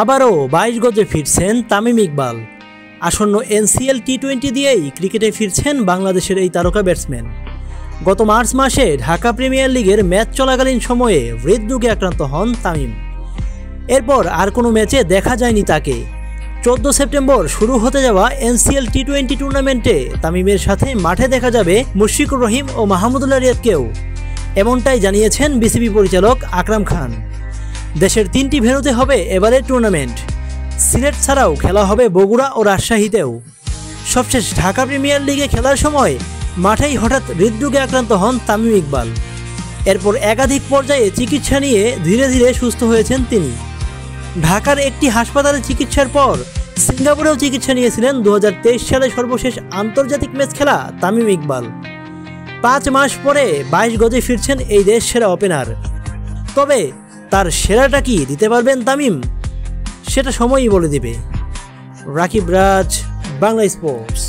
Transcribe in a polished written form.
আবারও 22 গজে ফিরছেন তামিম ইকবাল। আসন্ন এনসিএল টি-20 দিয়েই ক্রিকেটে ফিরছেন বাংলাদেশের এই তারকা ব্যাটসম্যান। গত মার্চ মাসে ঢাকা প্রিমিয়ার লিগের ম্যাচ চলাকালীন সময়ে হৃদরোগে আক্রান্ত হন তামিম। এরপর আর কোনো ম্যাচে দেখা যায়নি তাকে। 14 সেপ্টেম্বর শুরু হতে যাওয়া এনসিএল টি-20 টুর্নামেন্টে তামিমের সাথে মাঠে দেখা যাবে মুশফিকুর রহিম ও মাহমুদুল্লাহ রিয়াদকেও। এমনটাই জানিয়েছেন বিসিবি পরিচালক আকরাম খান। দেশের 3টি ভেন্যুতে হবে এবারের টুর্নামেন্ট। সিলেট ছাড়াও খেলা হবে বগুড়া ও রাজশাহীতেও। সবশেষ ঢাকা প্রিমিয়ার লিগে খেলার সময় মাঠেই হঠাৎ হৃদরোগে আক্রান্ত হন তামিম ইকবাল। এরপর একাধিক পর্যায়ে চিকিৎসা নিয়ে ধীরে ধীরে সুস্থ হয়েছেন তিনি। ঢাকার একটি হাসপাতালে চিকিৎসার পর সিঙ্গাপুরেও চিকিৎসা নিয়েছিলেন 2023 সালে সর্বশেষ আন্তর্জাতিক ম্যাচ খেলা তামিম ইকবাল। 5 মাস পরে 22 গজে ফিরছেন এই দেশ সেরা ওপেনার। তবে তার সেরাটা কি দিতে পারবেন তামিম, সেটা সময়ই বলে দিবে। রাকিব রাজ, বাংলা স্পোর্টস।